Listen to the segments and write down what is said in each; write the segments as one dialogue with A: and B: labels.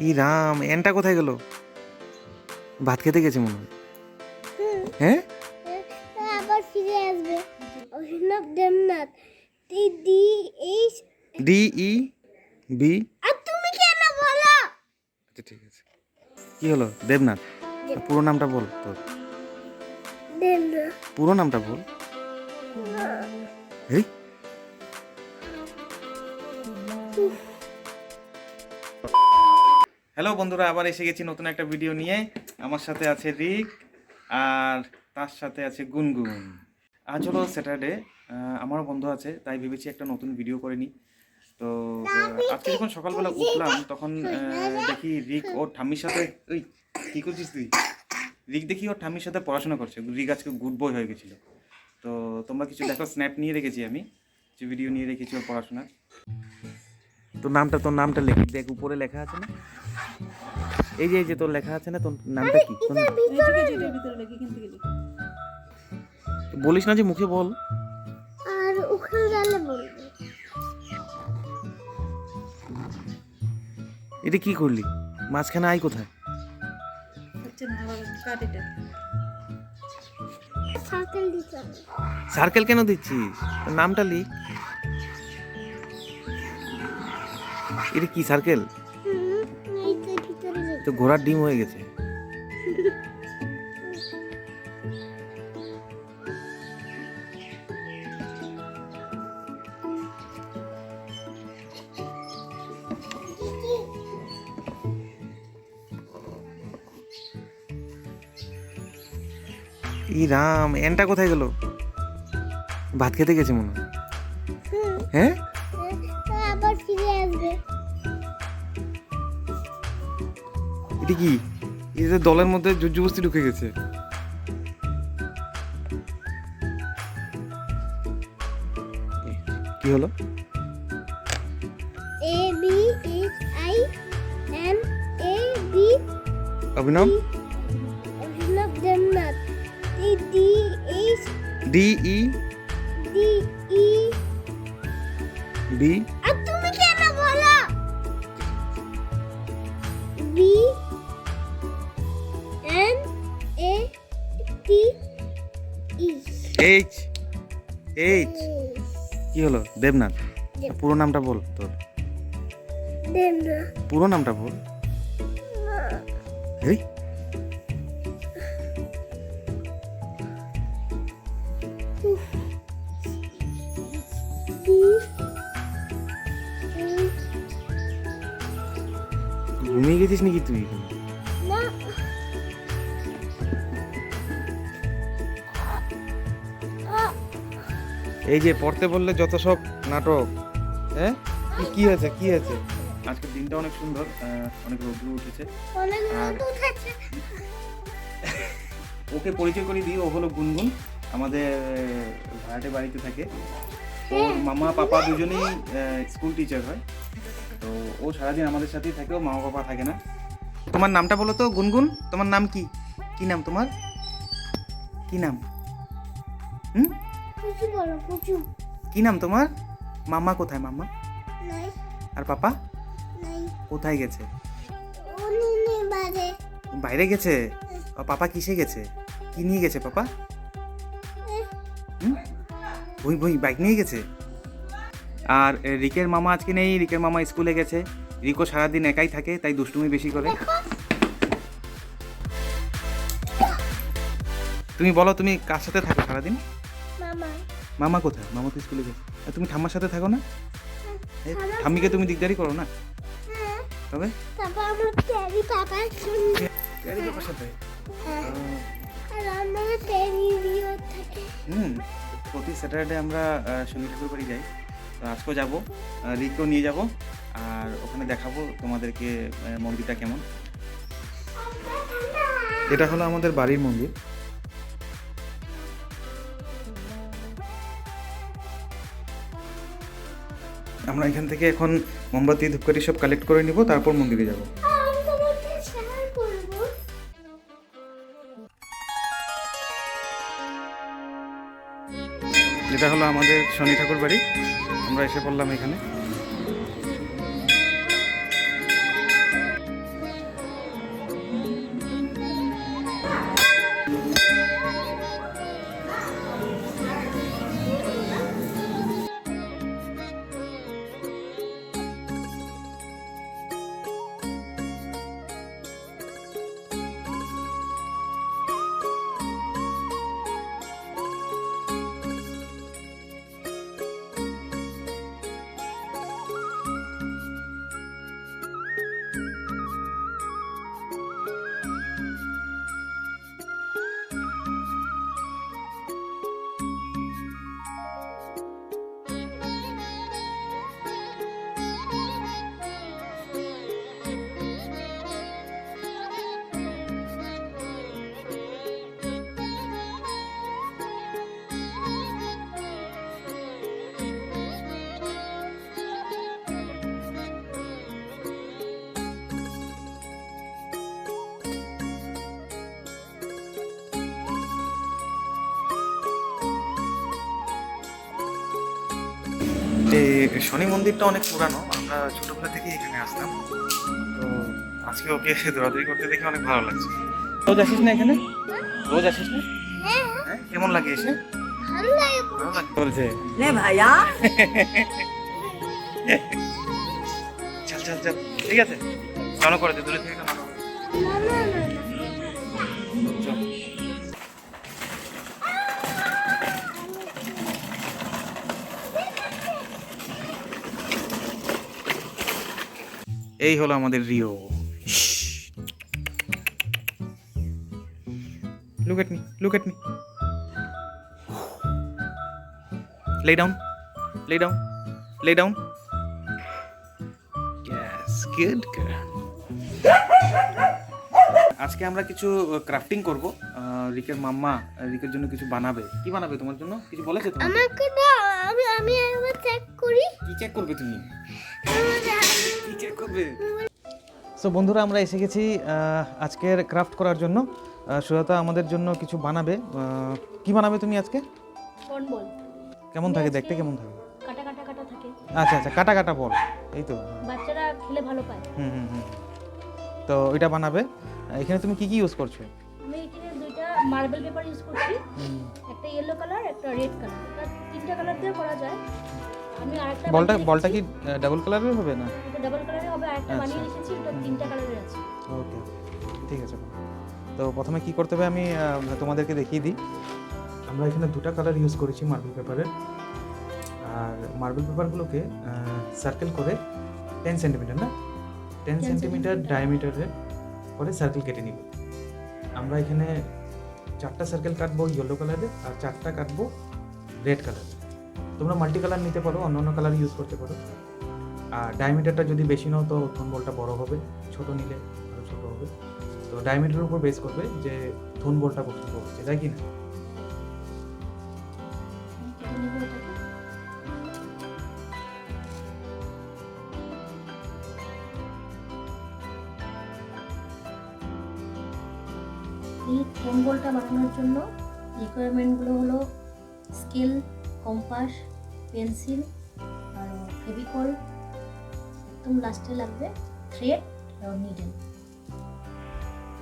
A: ই রাম, এনটা কোথায় গেল? ভাত খেতে গেছে মনে হয়। হ্যাঁ,
B: আবার ফিরে আসবে। Abhinav Debnath T D H
A: D E B.
B: আর তুমি কেন বলো?
A: আচ্ছা ঠিক আছে। কি হলো দেবনাথ? পুরো নামটা বল তোর।
B: দেবনাথ
A: পুরো নামটা বল। এই হ্যালো বন্ধুরা, আবার এসে গেছি নতুন একটা ভিডিও নিয়ে। আমার সাথে আছে রিক আর তার সাথে আছে গুনগুন। আজ হলো স্যাটারডে, আমারও বন্ধ আছে, তাই ভেবেছি একটা নতুন ভিডিও করে নিই। তো আজকে যখন সকালবেলা উঠলাম তখন দেখি রিক ওর ঠাম্মির সাথে, ওই কী করছিস তুই? রিক দেখি ওর ঠাম্মির সাথে পড়াশোনা করছে। রিক আজকে গুড বয় হয়ে গেছিলো। তো তোমরা কিছু দেখো, স্ন্যাপ নিয়ে রেখেছি আমি, কিছু ভিডিও নিয়ে রেখেছি ওর পড়াশোনার। তোর নামটা লেখি, দেখ উপরে লেখা আছে না? এই যে তোর লেখা আছে না, তোর নামটা কি? বলিস না যে মুখে বল।
B: আর ওখানে গেলে বলবো।
A: এটা কি করলি? মাঝখানে আই কোথায়?
B: সার্কেল দিতে হবে।
A: সার্কেল কেন দিচ্ছিস? তোর নামটা লিখ। এটা কি সার্কেল?
B: এই তো ভিতরে যেতে।
A: তো ঘোড়ার ডিম হয়ে গেছে। ই রাম, এনটা কোথায় গেল? ভাত খেতে গেছে মনে হয়। হ্যাঁ,
B: আবার ফিরে আসবে।
A: এটা কি? এটা দলের মধ্যে জুজুবস্তি ঢুকে গেছে। কি হলো?
B: A B H I N A B
A: Abhinav
B: Abhinav Debnath T D H
A: D E
B: D E
A: B.
B: আর তুমি কেন বলো? B N A T E
A: H H. কি হলো দেবনাথ? পুরো নামটা বল তোর।
B: দেবনাথ
A: পুরো নামটা বল। এই ঘুমিয়ে গেছিস নাকি তুই?
B: না
A: এই যে পড়তে বললে যত সব নাটক। হ্যাঁ, কি হয়েছে কি হয়েছে? আজকের দিনটা অনেক সুন্দর, অনেক রোদ্র উঠেছে।
B: অনেক রোদ উঠেছে।
A: ওকে পরিচয় করে দিই, ও হলো গুনগুন, আমাদের ভাড়াটে বাড়িতে থাকে। ওর মামা পাপা দুজনেই স্কুল টিচার হয়। তো ও সারাদিন আমাদের সাথেই থাকে, ও মামা পাপা থাকে না। তোমার নামটা বলো তো গুনগুন, তোমার নাম কি? কি নাম তোমার? কি নাম? হুম,
B: পুচু বলো পুচু।
A: কি নাম তোমার? মামা কোথায়? মামা
B: নাই
A: আর পাপা
B: নাই
A: কোথায় গেছে?
B: উনি বারে
A: বাইরে গেছে। পাপা কিসে গেছে? কি নিয়ে গেছে পাপা? বই বই বাইক নিয়ে গেছে। আর রিকের মামা আজকে নেই, রিকের মামা স্কুলে গেছে। রিকো সারাদিন একাই থাকে, তাই দুষ্টুমি বেশি করে। তুমি বলো, তুমি কার সাথে থাকো সারাদিন?
B: মামা
A: মামা কোথায়? মামা তো স্কুলে গেছে। আর তুমি ঠাম্মার সাথে থাকো না? ঠাম্মিকে তুমি দিকদারি করো না?
B: হ্যাঁ
A: তবে
B: তারপর আমার প্যারি পাপার সঙ্গে
A: প্যারি পাপার সাথে।
B: আর আমার প্যারি রিও থাকে।
A: প্রতি স্যাটারডে আমরা শনি ঠাকুর বাড়ি যাই। তো আজকেও যাবো, রিকও নিয়ে যাব, আর ওখানে দেখাবো তোমাদেরকে মন্দিরটা কেমন। এটা হলো আমাদের বাড়ির মন্দির। আমরা এখান থেকে এখন মোমবাতি ধূপকাঠি সব কালেক্ট করে নিব, তারপর মন্দিরে যাব।
B: আমি তোমাকে শেয়ার করব।
A: এটা হলো আমাদের শনি ঠাকুর বাড়ি, আমরা এসে পড়লাম এখানে। এই শনি মন্দিরটা অনেক পুরানো, আমরা ছোটবেলা থেকেই এখানে আসতাম। তো আজকে ওকে দৌড়াদৌড়ি করতে দেখে অনেক ভালো লাগছে। রোজ আসিস না এখানে? রোজ আসিস না?
B: হ্যাঁ
A: হ্যাঁ, কেমন লাগে এসে?
B: ভালো লাগে।
A: ভালো লাগে বলছে।
C: নে ভাইয়া
A: চল চল চল, ঠিক আছে, কেন করে দে, দূরে থেকে কেন করে?
B: না না না না।
A: চল। এই হলো আমাদের Rio. Look at me, look at me. Lay down, lay down, lay down. Yes, good girl. আজকে আমরা কিছু ক্রাফটিং করব। রিকের মাম্মা রিকের জন্য কিছু বানাবে। কি বানাবে তোমার জন্য? কিছু বলেছে তোমাকে?
B: আমাকে দাও, আমি একবার চেক করি।
A: কি চেক করবে তুমি? কি চেক করবে? সো বন্ধুরা, আমরা এসে গেছি আজকের ক্রাফট করার জন্য। সুজাতা আমাদের জন্য কিছু বানাবে। কি বানাবে তুমি আজকে?
D: থর্ন বল।
A: কেমন থাকে দেখতে, কেমন থাকে?
D: কাটা কাটা কাটা থাকে,
A: আচ্ছা আচ্ছা, কাটা কাটা বল, এই তো।
D: বাচ্চারা খেলে ভালো পায়।
A: হুম হুম হুম। তো এটা বানাবে। এখানে তুমি কি কি ইউজ করছো?
D: আমি এখানে দুইটা মার্বেল পেপার ইউজ করছি, একটা ইয়েলো কালার, একটা রেড কালার। এটা তিনটা কালার দিয়ে করা যায়। আমি আরেকটা
A: বলটা কি ডাবল কালারের হবে না?
D: এটা ডাবল কালারের হবে, আরেকটা
A: আচ্ছা।
D: বানিয়ে রেখেছি, এটা তিনটা কালারের আছে।
A: ওকে, ঠিক আছে। তো প্রথমে কি করতে হবে আমি তোমাদেরকে দেখিয়ে দিই। আমরা এখানে দুটো কালার ইউজ করেছি মার্বেল পেপারের। আর মার্বেল পেপারগুলোকে সার্কেল করে 10 সেন্টিমিটার না 10 সেন্টিমিটার ডায়ামিটারে করে সার্কেল কেটে নিব। আমরা এখানে 4টা সার্কেল কাটবো ইয়েলো কালারের, আর 4টা কাটবো রেড কালারের। তোমরা মাল্টি কালার নিতে পারো, অন্য অন্য কালার ইউজ করতে পারো। আর ডায়ামিটারটা যদি বেশি নাও তো থোন বলটা বড় হবে, ছোট নিলে আরও ছোট হবে। তো ডায়ামিটারের উপর বেস করবে যে থোন বলটা কতটুকু হচ্ছে, তাই কি না?
D: কেটে নেব এটাকে। এই থর্ন বলটা বানানোর জন্য রিকোয়ারমেন্টগুলো হলো স্কেল, কম্পাস, পেন্সিল আর ফেভিকল। একদম লাস্টে লাগবে থ্রেড আর নিডেল।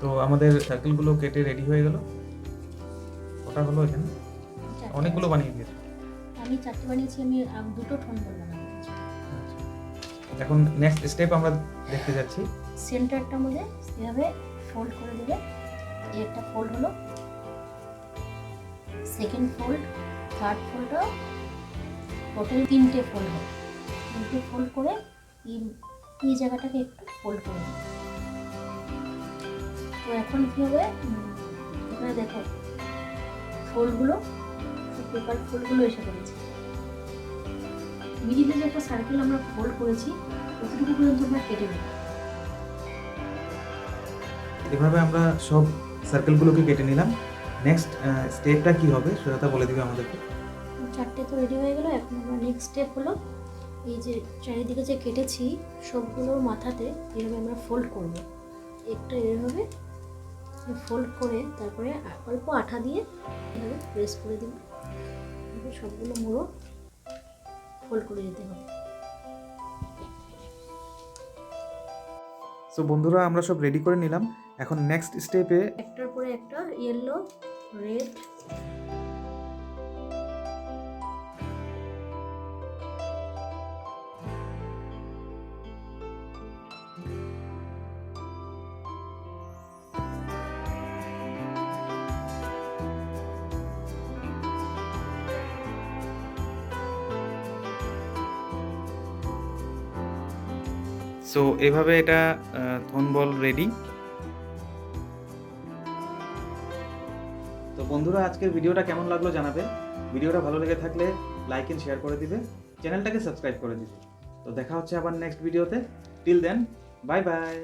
A: তো আমাদের সার্কেলগুলো কেটে রেডি হয়ে গেল। ওটা হলো এখানে অনেকগুলো বানিয়ে দিয়েছে।
D: আমি 4টে বানিয়েছি, আমি দুটো থর্ন বল বানাবো।
A: এখন নেক্সট স্টেপ আমরা দেখতে যাচ্ছি।
D: সেন্টারটার মধ্যে এভাবে ফোল্ড করে দেবে। এই একটা ফোল্ড হলো, সেকেন্ড ফোল্ড, থার্ড ফোল্ডও, টোটাল 3টে ফোল্ড হবে। 3টে ফোল্ড করে এই জায়গাটাকে একটু ফোল্ড করে দেবে। তো এখন কী হবে, এখানে দেখো ফোল্ডগুলো, পেপার ফোল্ডগুলো এসে পড়েছে। মিডিলে যে একটা সার্কেল আমরা ফোল্ড করেছি কতটুকু পর্যন্ত আমরা কেটে নেব।
A: এভাবে আমরা সব সার্কেলগুলোকে কেটে নিলাম। নেক্সট স্টেপটা কি হবে সুজাতা বলে দিবে আমাদেরকে।
D: 4টে তো রেডি হয়ে গেল। এখন আমরা নেক্সট স্টেপ হলো এই যে চারিদিকে যে কেটেছি সবগুলোর মাথাতে এভাবে আমরা ফোল্ড করব। একটা এভাবে ফোল্ড করে তারপরে অল্প আঠা দিয়ে এভাবে প্রেস করে দিব। সবগুলো মুড়ো ফোল্ড করে দিতে হবে।
A: সো বন্ধুরা, আমরা সব রেডি করে নিলাম। এখন নেক্সট স্টেপে
D: একটার পরে একটা ইয়েলো, রেড,
A: সো এভাবে এটা থোন বল রেডি। তো বন্ধুরা, আজকের ভিডিওটা কেমন লাগলো জানাবে। ভিডিওটা ভালো লেগে থাকলে লাইক এন্ড শেয়ার করে দিবে, চ্যানেলটাকে সাবস্ক্রাইব করে দিবে। তো দেখা হচ্ছে আবার নেক্সট ভিডিওতে। Till then, bye by.